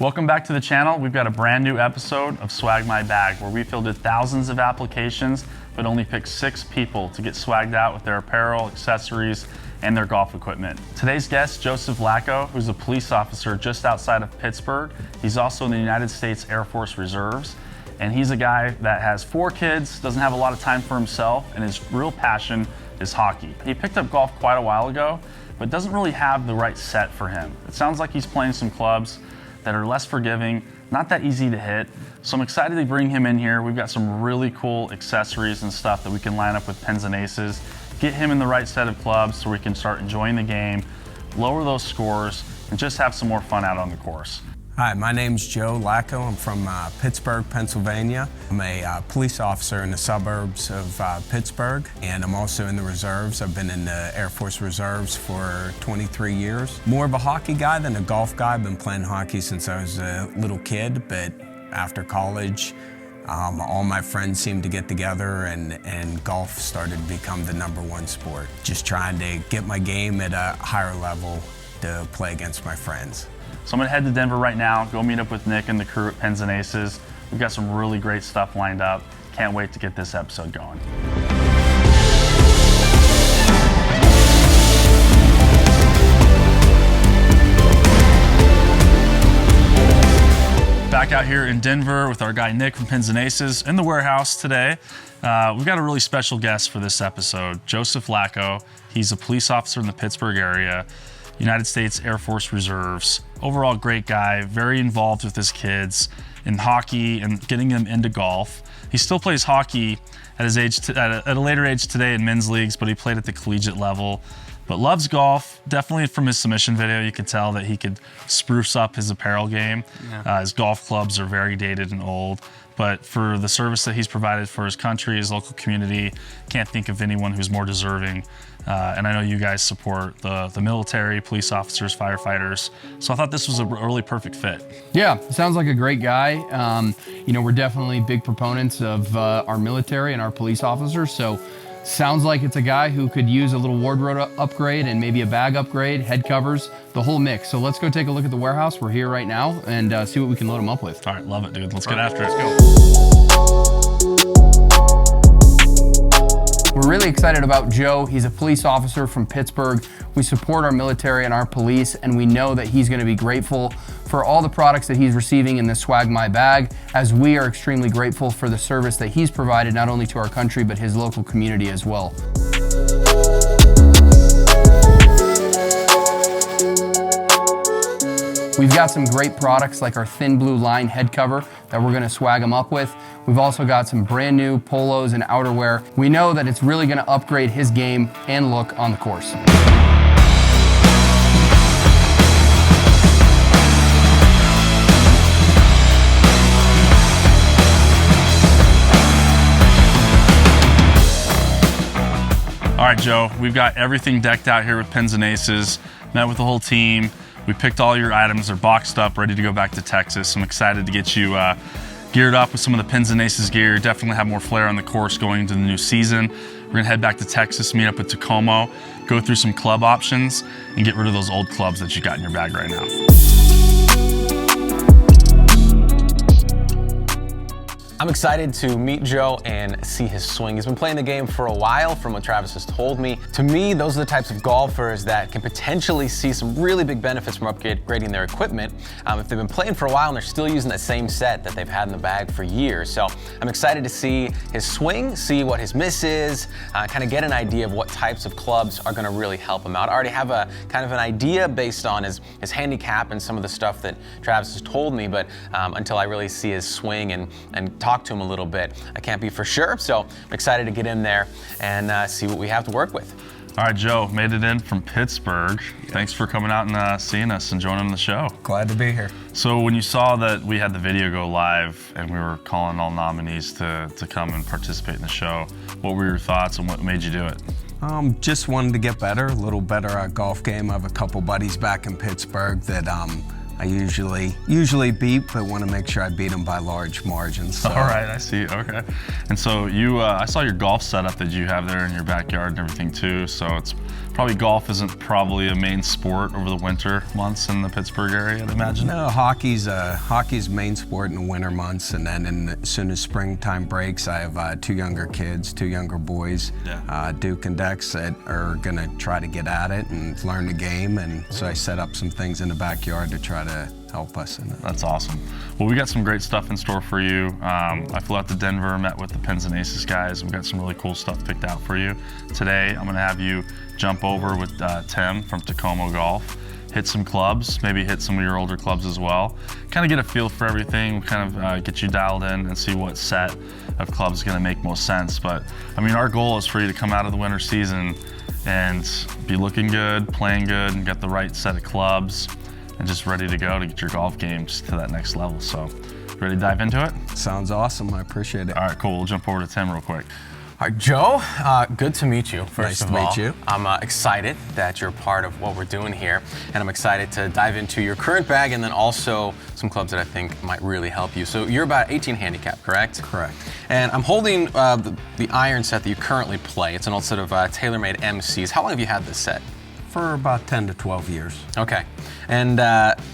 Welcome back to the channel. We've got a brand new episode of Swag My Bag, where we fielded thousands of applications, but only picked 6 people to get swagged out with their apparel, accessories, and their golf equipment. Today's guest, Joseph Lacko, who's a police officer just outside of Pittsburgh. He's also in the United States Air Force Reserves. And he's a guy that has 4 kids, doesn't have a lot of time for himself, and his real passion is hockey. He picked up golf quite a while ago, but doesn't really have the right set for him. It sounds like he's playing some clubs that are less forgiving, not that easy to hit. So I'm excited to bring him in here. We've got some really cool accessories and stuff that we can line up with pins and aces, get him in the right set of clubs so we can start enjoying the game, lower those scores, and just have some more fun out on the course. Hi, my name's Joe Lacko. I'm from Pittsburgh, Pennsylvania. I'm a police officer in the suburbs of Pittsburgh, and I'm also in the reserves. I've been in the Air Force Reserves for 23 years. More of a hockey guy than a golf guy. I've been playing hockey since I was a little kid, but after college, all my friends seemed to get together and golf started to become the #1 sport. Just trying to get my game at a higher level to play against my friends. So I'm gonna head to Denver right now, go meet up with Nick and the crew at Pins and Aces. We've got some really great stuff lined up. Can't wait to get this episode going. Back out here in Denver with our guy Nick from Pins and Aces in the warehouse today. We've got a really special guest for this episode, Joseph Lacko. He's a police officer in the Pittsburgh area, United States Air Force Reserves. Overall great guy, very involved with his kids in hockey and getting them into golf. He still plays hockey at his age, at a later age today in men's leagues, but he played at the collegiate level. But loves golf. Definitely from his submission video, you could tell that he could spruce up his apparel game. Yeah. His golf clubs are very dated and old. But for the service that he's provided for his country, his local community, can't think of anyone who's more deserving. And I know you guys support the military, police officers, firefighters. So I thought this was a really perfect fit. Yeah, sounds like a great guy. You know, we're definitely big proponents of our military and our police officers. So sounds like it's a guy who could use a little wardrobe upgrade and maybe a bag upgrade, head covers, the whole mix. So let's go take a look at the warehouse. We're here right now and see what we can load him up with. All right, love it, dude. Let's get after it. Let's go. We're really excited about Joe. He's a police officer from Pittsburgh. We support our military and our police, and we know that he's going to be grateful for all the products that he's receiving in the Swag My Bag, as we are extremely grateful for the service that he's provided not only to our country, but his local community as well. We've got some great products like our thin blue line head cover that we're gonna swag him up with. We've also got some brand new polos and outerwear. We know that it's really gonna upgrade his game and look on the course. All right, Joe, we've got everything decked out here with Pins and Aces, met with the whole team. We picked all your items, they're boxed up, ready to go back to Texas. I'm excited to get you geared up with some of the Pins and Aces gear. Definitely have more flair on the course going into the new season. We're gonna head back to Texas, meet up with Tacoma, go through some club options, and get rid of those old clubs that you got in your bag right now. I'm excited to meet Joe and see his swing. He's been playing the game for a while, from what Travis has told me. To me, those are the types of golfers that can potentially see some really big benefits from upgrading their equipment if they've been playing for a while and they're still using that same set that they've had in the bag for years. So I'm excited to see his swing, see what his miss is, kind of get an idea of what types of clubs are gonna really help him out. I already have a kind of an idea based on his handicap and some of the stuff that Travis has told me, but until I really see his swing and talk to him a little bit, I can't be for sure. So I'm excited to get in there and see what we have to work with. All right, Joe, made it in from Pittsburgh. Thanks for coming out and seeing us and joining the show. Glad to be here. So when you saw that we had the video go live and we were calling all nominees to come and participate in the show, what were your thoughts and what made you do it? Just wanted to get better, a little better at golf game. I have a couple buddies back in Pittsburgh that I usually beat, but want to make sure I beat them by large margins. So. All right, I see. Okay. And so I saw your golf setup that you have there in your backyard and everything too. So it's probably golf isn't probably a main sport over the winter months in the Pittsburgh area, I'd imagine. No, hockey's main sport in the winter months, and then as soon as springtime breaks, I have 2 younger kids, 2 younger boys, Duke and Dex, that are gonna try to get at it and learn the game, and so I set up some things in the backyard to try to help us in it. That's awesome. Well, we got some great stuff in store for you. I flew out to Denver, met with the Pins and Aces guys. We got some really cool stuff picked out for you. Today, I'm gonna have you jump over with Tim from Tacoma Golf, hit some clubs, maybe hit some of your older clubs as well. Kind of get a feel for everything, kind of get you dialed in and see what set of clubs is gonna make most sense. But I mean, our goal is for you to come out of the winter season and be looking good, playing good, and get the right set of clubs and just ready to go to get your golf game just to that next level. So, ready to dive into it? Sounds awesome, I appreciate it. All right, cool, we'll jump over to Tim real quick. All right, Joe, good to meet you, Nice first of to all. meet you. I'm excited that you're part of what we're doing here, and I'm excited to dive into your current bag and then also some clubs that I think might really help you. So you're about 18 handicap, correct? Correct. And I'm holding the iron set that you currently play. It's an old set of TaylorMade MCs. How long have you had this set? For about 10 to 12 years. Okay. And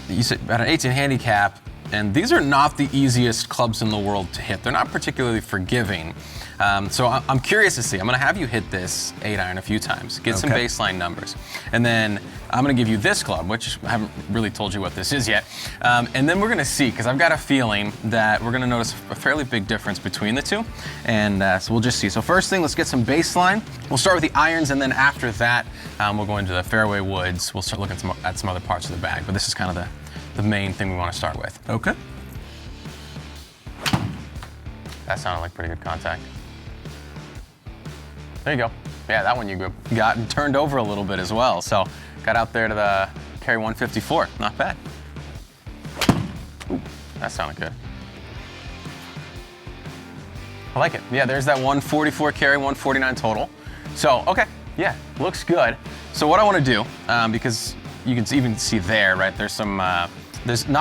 you said about an 18 handicap, and these are not the easiest clubs in the world to hit. They're not particularly forgiving. So I'm curious to see. I'm going to have you hit this 8-iron a few times, get some baseline numbers. And then I'm going to give you this club, which I haven't really told you what this is yet. And then we're going to see, because I've got a feeling that we're going to notice a fairly big difference between the two. And so we'll just see. So first thing, let's get some baseline. We'll start with the irons, and then after that, we'll go into the fairway woods. We'll start looking at some other parts of the bag. But this is kind of the main thing we want to start with. Okay. That sounded like pretty good contact. There you go. Yeah, that one you got turned over a little bit as well. So got out there to the carry 154. Not bad. Ooh, that sounded good. I like it. Yeah, there's that 144 carry, 149 total. So, okay, yeah, looks good. So what I want to do, because you can even see there, right, there's not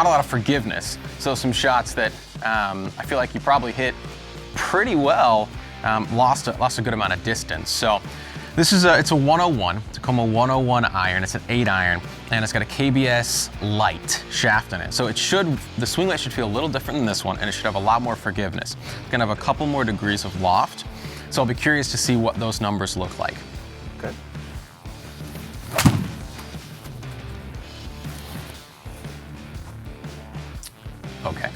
a lot of forgiveness. So some shots that I feel like you probably hit pretty well, lost a good amount of distance. So this is it's a 101, Tacoma 101 iron. It's an 8-iron, and it's got a KBS light shaft in it. So the swing weight should feel a little different than this one, and it should have a lot more forgiveness. It's gonna have a couple more degrees of loft. So I'll be curious to see what those numbers look like. Good. Okay.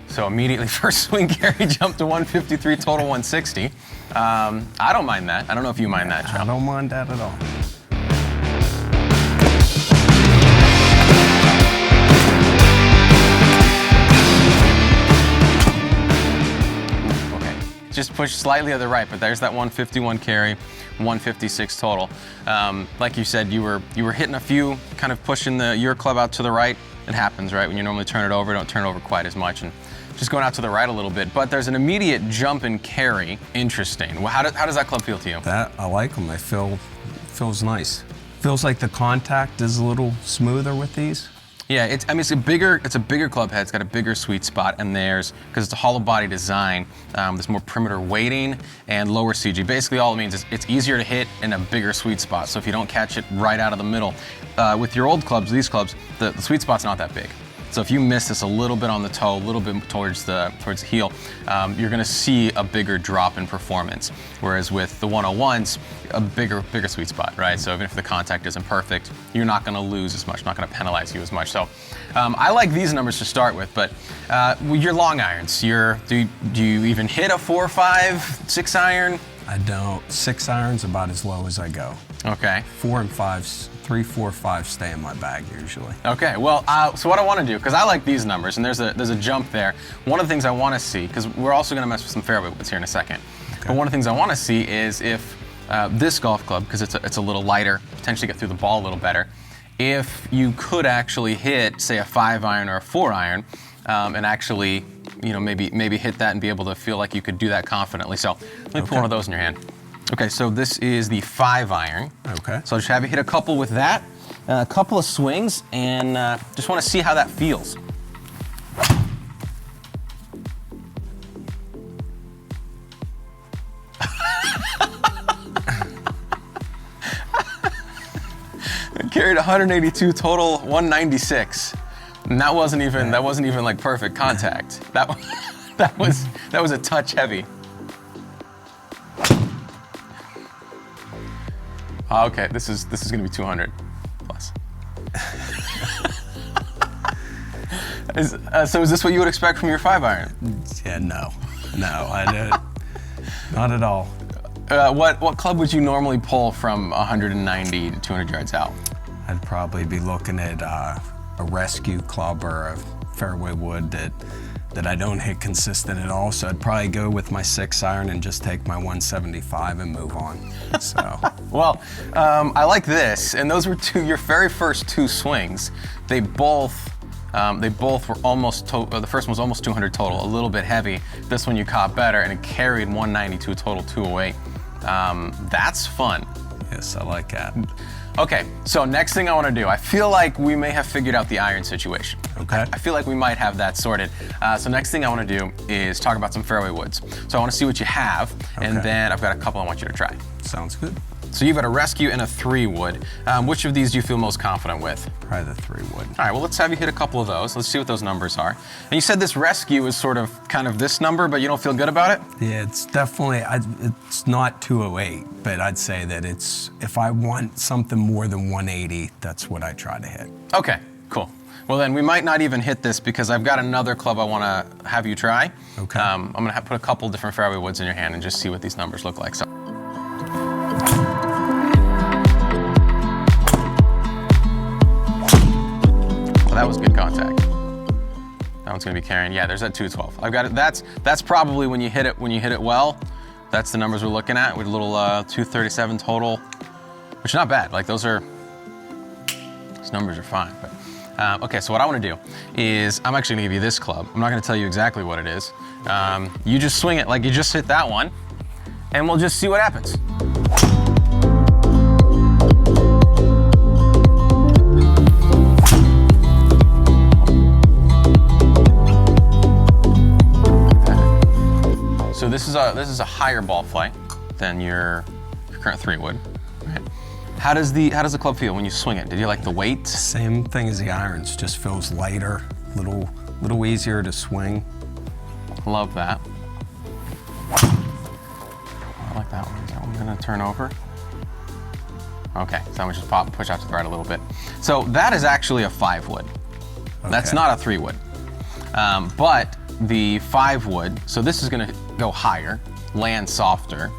So immediately first swing carry jumped to 153, total 160. I don't mind that. I don't know if you mind that, Joe. I don't mind that at all. Okay. Just pushed slightly to the right, but there's that 151 carry, 156 total. Like you said, you were hitting a few, kind of pushing your club out to the right. It happens, right? When you normally turn it over, don't turn it over quite as much, and just going out to the right a little bit. But there's an immediate jump and carry. Interesting. Well, how does that club feel to you? That, I like them. Feels nice. Feels like the contact is a little smoother with these. Yeah, it's a bigger club head. It's got a bigger sweet spot, and because it's a hollow body design, there's more perimeter weighting and lower CG. Basically, all it means is it's easier to hit in a bigger sweet spot. So if you don't catch it right out of the middle, with your old clubs, these clubs, the sweet spot's not that big. So if you miss this a little bit on the toe, a little bit towards the heel, you're going to see a bigger drop in performance. Whereas with the 101s, a bigger sweet spot, right? So even if the contact isn't perfect, you're not going to lose as much, not going to penalize you as much. So I like these numbers to start with, but your long irons, do you even hit a 4, 5, 6 iron? I don't. 6 irons about as low as I go. Okay. 4 and 5s, 3, 4, 5 stay in my bag usually. Okay, well, so what I want to do, because I like these numbers, and there's a jump there. One of the things I want to see, because we're also going to mess with some fairway woods here in a second. Okay. But one of the things I want to see is if this golf club, because it's a little lighter, potentially get through the ball a little better, if you could actually hit, say, a 5-iron or a 4-iron, and actually, maybe hit that and be able to feel like you could do that confidently. So let me put one of those in your hand. Okay, so this is the 5-iron. Okay. So I'll just have you hit a couple with that. a couple of swings, and just want to see how that feels. Carried 182 total, 196, and that wasn't even like perfect contact. That was a touch heavy. Okay, this is gonna be 200 plus. So is this what you would expect from your 5-iron? Yeah, no, I don't. Not at all. What club would you normally pull from 190 to 200 yards out? I'd probably be looking at a rescue club or a fairway wood that I don't hit consistent at all. So I'd probably go with my 6-iron and just take my 175 and move on. So. Well, I like this, and those were your very first 2 swings. They both were almost, the first one was almost 200 total, a little bit heavy. This one you caught better, and it carried 192 total, 208. That's fun. Yes, I like that. Okay, so next thing I want to do, I feel like we may have figured out the iron situation. Okay. I feel like we might have that sorted. So next thing I want to do is talk about some fairway woods. So I want to see what you have, and Okay. then I've got a couple I want you to try. Sounds good. So you've got a rescue and a 3-wood. Which of these do you feel most confident with? Probably the 3-wood. All right, well, let's have you hit a couple of those. Let's see what those numbers are. And you said this rescue is sort of kind of this number, but you don't feel good about it? Yeah, it's definitely, it's not 208, but I'd say that if I want something more than 180, that's what I try to hit. Okay, cool. Well, then we might not even hit this because I've got another club I want to have you try. Okay. I'm going to put a couple different fairway woods in your hand and just see what these numbers look like. So. Well, that was good contact. That one's going to be carrying. Yeah, there's that 212. I've got it. That's probably when you hit it well. That's the numbers we're looking at with a little 237 total, which is not bad. Like those numbers are fine. But okay, so what I want to do is I'm actually going to give you this club. I'm not going to tell you exactly what it is. You just swing it like you just hit that one, and we'll just see what happens. So this is a higher ball flight than your current 3-wood. Right? How does the club feel when you swing it? Did you like the weight? Same thing as the irons, just feels lighter, little easier to swing. Love that. I like that one. Is that one gonna turn over? Okay, so I'm gonna just push out to the right a little bit. So that is actually a 5-wood. Okay. That's not a 3-wood. But the 5-wood, so this is gonna go higher, land softer.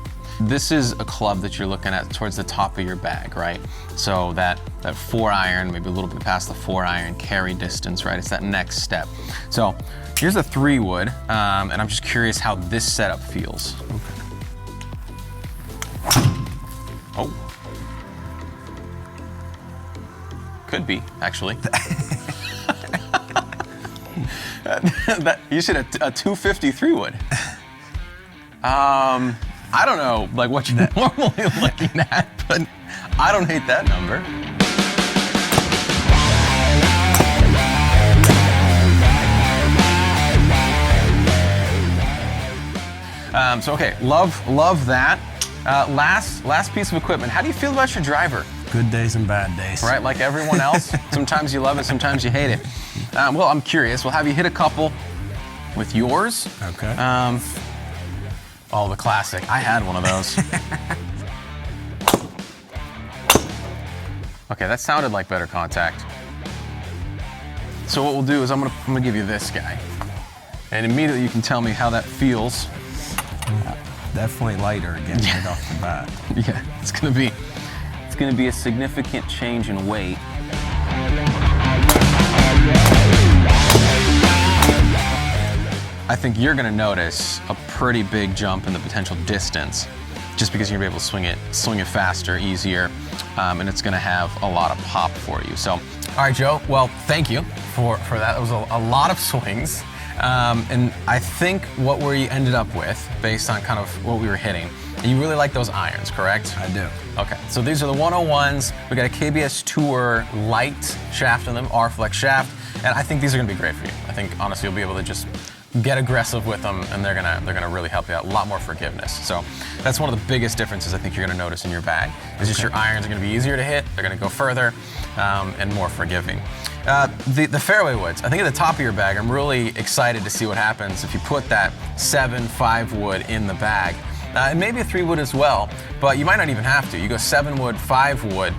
This is a club that you're looking at towards the top of your bag, right? So that 4-iron, maybe a little bit past the 4-iron carry distance, right? It's that next step. So here's a 3-wood, and I'm just curious how this setup feels. Okay. Oh. Could be, actually. You said a 253 wood. I don't know, like what you're normally looking at, but I don't hate that number. So okay, love that. Last piece of equipment. How do you feel about your driver? Good days and bad days. Right, like everyone else. Sometimes you love it, sometimes you hate it. Well, I'm curious. We'll have you hit a couple with yours. Okay. Oh, the classic. I had one of those. Okay, that sounded like better contact. So what we'll do is I'm gonna give you this guy, and immediately you can tell me how that feels. Definitely lighter again, right off the bat. Yeah, it's gonna be a significant change in weight. I think you're gonna notice a pretty big jump in the potential distance, just because you're gonna be able to swing it faster, easier, and it's gonna have a lot of pop for you. So, all right, Joe. Well, thank you for that. That was a lot of swings, and I think what we ended up with, based on kind of what we were hitting, And you really like those irons, correct? I do. Okay, so these are the 101s. We got a KBS Tour light shaft in them, R-Flex shaft, and I think these are gonna be great for you. I think honestly you'll be able to just get aggressive with them, and they're gonna really help you out. A lot more forgiveness. So that's one of the biggest differences I think you're gonna notice in your bag. Is just your irons are gonna be easier to hit, they're gonna go further, and more forgiving. The fairway woods, I think at the top of your bag, I'm really excited to see what happens if you put that 7-5 wood in the bag. And maybe a 3 wood as well, but you might not even have to. You go 7 wood, 5 wood,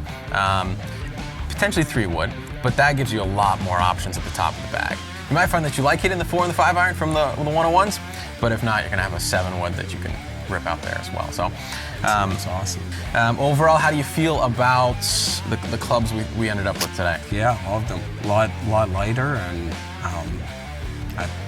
potentially 3 wood, but that gives you a lot more options at the top of the bag. You might find that you like hitting the 4 and the 5 iron from the 101s, but if not, you're gonna have a 7 wood that you can rip out there as well. So, That's awesome. Overall, how do you feel about the clubs we ended up with today? Yeah, loved them. A lot lighter, and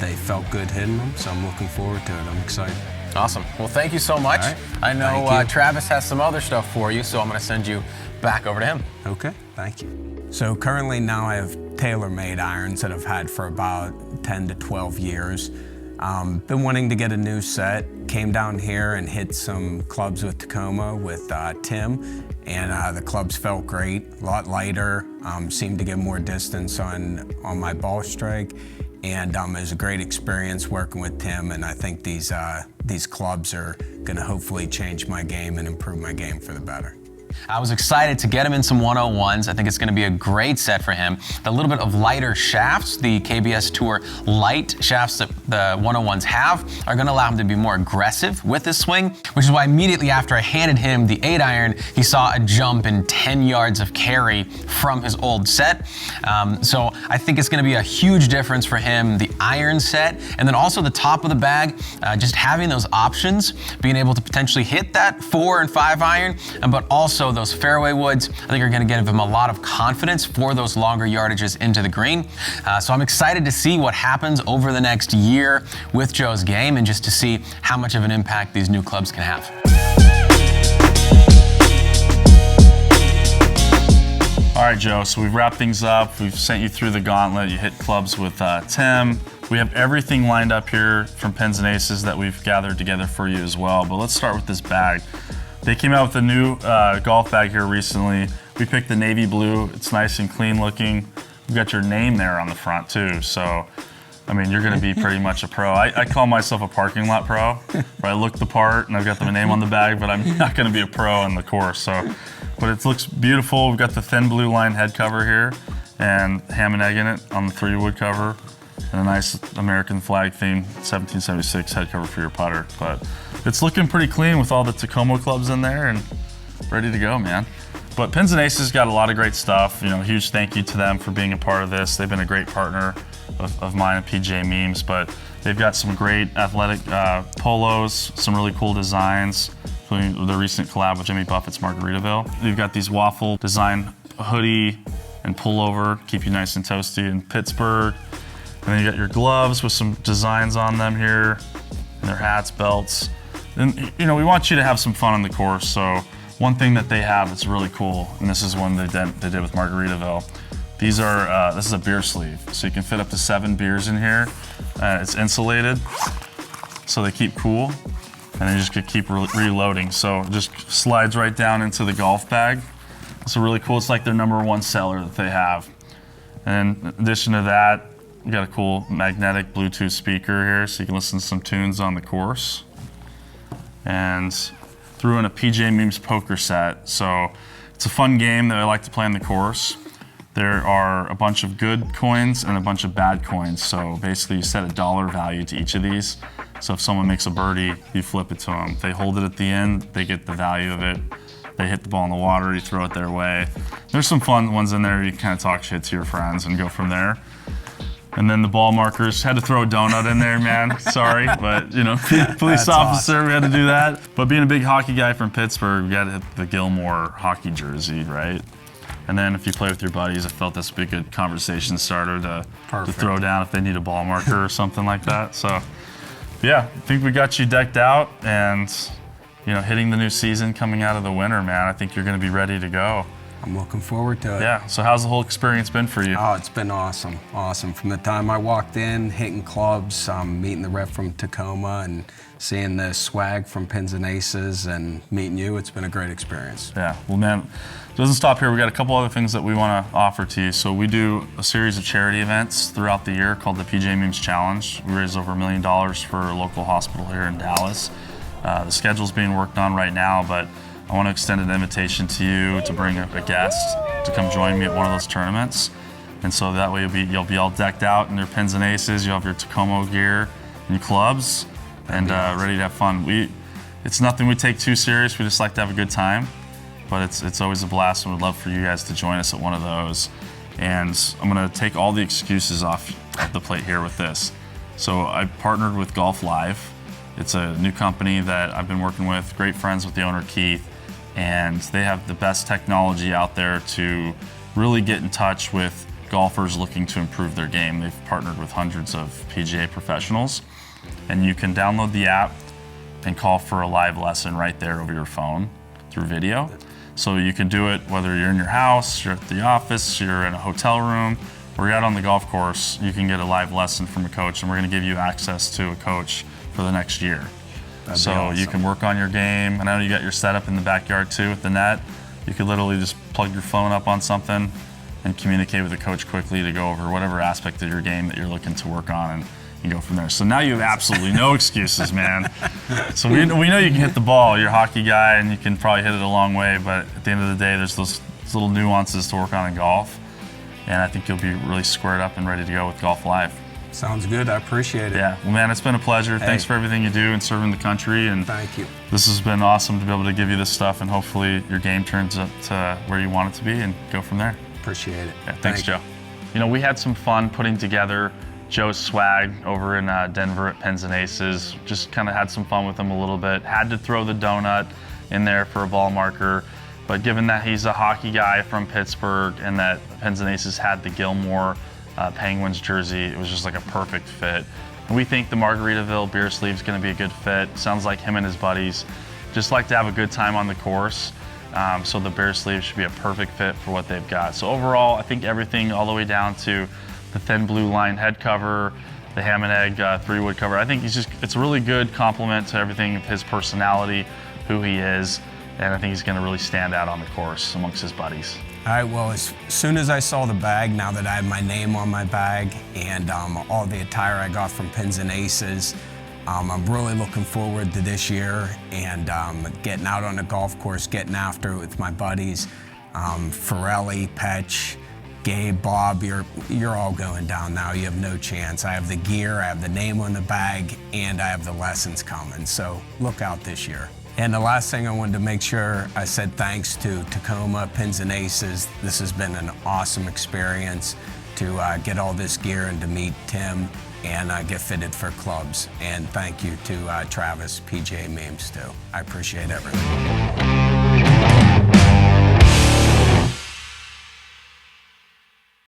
they felt good hitting them, so I'm looking forward to it. I'm excited. Awesome. Well, thank you so much. All right. I know Thank you. Travis has some other stuff for you, so I'm gonna send you back over to him. Okay, thank you. So currently now I have tailor-made irons that I've had for about 10 to 12 years. Been wanting to get a new set. Came down here and hit some clubs with Tacoma with Tim, and the clubs felt great. A lot lighter. Seemed to get more distance on my ball strike, and it was a great experience working with Tim. And I think these clubs are going to hopefully change my game and improve my game for the better. I was excited to get him in some 101s. I think it's going to be a great set for him. The little bit of lighter shafts, the KBS Tour light shafts that the 101s have, are going to allow him to be more aggressive with his swing, which is why immediately after I handed him the 8 iron, he saw a jump in 10 yards of carry from his old set. So I think it's going to be a huge difference for him, the iron set, and then also the top of the bag, just having those options, being able to potentially hit that 4 and 5 iron, but also those fairway woods, I think are going to give him a lot of confidence for those longer yardages into the green. So I'm excited to see what happens over the next year with Joe's game, and just to see how much of an impact these new clubs can have. All right, Joe, so we've wrapped things up. We've sent you through the gauntlet. You hit clubs with Tim. We have everything lined up here from Pins and Aces that we've gathered together for you as well. But let's start with this bag. They came out with a new golf bag here recently. We picked the navy blue. It's nice and clean looking. We've got your name there on the front too. So, I mean, you're gonna be pretty much a pro. I call myself a parking lot pro, where I look the part and I've got the name on the bag, but I'm not gonna be a pro on the course. So, but it looks beautiful. We've got the thin blue line head cover here and ham and egg in it on the 3 wood cover, and a nice American flag themed 1776 head cover for your putter. But it's looking pretty clean with all the Tacoma clubs in there and ready to go, man. But Pins and Aces got a lot of great stuff. You know, huge thank you to them for being a part of this. They've been a great partner of mine and PJ Memes, but they've got some great athletic polos, some really cool designs, including the recent collab with Jimmy Buffett's Margaritaville. You've got these waffle design hoodie and pullover, keep you nice and toasty in Pittsburgh. And then you got your gloves with some designs on them here, and their hats, belts. And you know, we want you to have some fun on the course. So one thing that they have that's really cool, and this is one they did with Margaritaville. These are this is a beer sleeve, so you can fit up to 7 beers in here. It's insulated, so they keep cool, and they just could keep reloading. So it just slides right down into the golf bag. So really cool. It's like their #1 seller that they have. And in addition to that, we got a cool magnetic Bluetooth speaker here, so you can listen to some tunes on the course. And threw in a PJ Memes poker set. So it's a fun game that I like to play on the course. There are a bunch of good coins and a bunch of bad coins. So basically you set a dollar value to each of these. So if someone makes a birdie, you flip it to them. If they hold it at the end, they get the value of it. They hit the ball in the water, you throw it their way. There's some fun ones in there. You can kind of talk shit to your friends and go from there. And then the ball markers, had to throw a donut in there, man. Sorry, but you know, police officer, we had to do that. But being a big hockey guy from Pittsburgh, we got to hit the Gilmore hockey jersey, right? And then if you play with your buddies, I felt this would be a good conversation starter to throw down if they need a ball marker or something like that. So yeah, I think we got you decked out, and you know, hitting the new season coming out of the winter, man, I think you're gonna be ready to go. I'm looking forward to it. Yeah, so how's the whole experience been for you? Oh, it's been awesome. Awesome. From the time I walked in, hitting clubs, meeting the rep from Tacoma, and seeing the swag from Pins and Aces, and meeting you, it's been a great experience. Yeah, well, man, it doesn't stop here. We got a couple other things that we want to offer to you. So we do a series of charity events throughout the year called the PJ Memes Challenge. We raise over $1 million for a local hospital here in Dallas. The schedule's being worked on right now, but I want to extend an invitation to you to bring a guest to come join me at one of those tournaments. And so that way you'll be all decked out in your Pins and Aces, you'll have your Tacoma gear and your clubs, and ready to have fun. It's nothing we take too serious, we just like to have a good time, but it's always a blast, and we'd love for you guys to join us at one of those. And I'm gonna take all the excuses off the plate here with this. So I partnered with Golf Live. It's a new company that I've been working with, great friends with the owner, Keith, and they have the best technology out there to really get in touch with golfers looking to improve their game. They've partnered with hundreds of PGA professionals, and you can download the app and call for a live lesson right there over your phone through video. So you can do it whether you're in your house, you're at the office, you're in a hotel room, or you're out on the golf course. You can get a live lesson from a coach, and we're gonna give you access to a coach for the next year. So awesome. You can work on your game. I know you got your setup in the backyard too with the net. You could literally just plug your phone up on something and communicate with the coach quickly to go over whatever aspect of your game that you're looking to work on, and you go from there. So now you have absolutely no excuses, man. So we know you can hit the ball. You're a hockey guy and you can probably hit it a long way, but at the end of the day, there's those little nuances to work on in golf. And I think you'll be really squared up and ready to go with Golf Live. Sounds good. I appreciate it. Yeah, well, man, it's been a pleasure. Hey. Thanks for everything you do and serving the country. And Thank you. this has been awesome to be able to give you this stuff, and hopefully your game turns up to where you want it to be and go from there. Appreciate it. Yeah, thanks, Thank Joe. You know, we had some fun putting together Joe's swag over in Denver at Pins and Aces. Just kind of had some fun with him a little bit. Had to throw the donut in there for a ball marker, but given that he's a hockey guy from Pittsburgh and that Pins and Aces had the Gilmore Penguins jersey, it was just like a perfect fit. And we think the Margaritaville beer sleeve is going to be a good fit. Sounds like him and his buddies just like to have a good time on the course. So the bear sleeve should be a perfect fit for what they've got. So overall, I think everything all the way down to the thin blue line head cover, the ham and egg 3-wood cover. I think it's a really good compliment to everything of his personality, who he is, and I think he's going to really stand out on the course amongst his buddies. All right, well, as soon as I saw the bag, now that I have my name on my bag and all the attire I got from Pins and Aces, I'm really looking forward to this year and getting out on the golf course, getting after it with my buddies. Ferrelli, Petch, Gabe, Bob, you're all going down now. You have no chance. I have the gear, I have the name on the bag, and I have the lessons coming. So look out this year. And the last thing I wanted to make sure I said thanks to Tacoma, Pins and Aces. This has been an awesome experience to get all this gear and to meet Tim and get fitted for clubs. And thank you to Travis, PJ Memes too. I appreciate everything.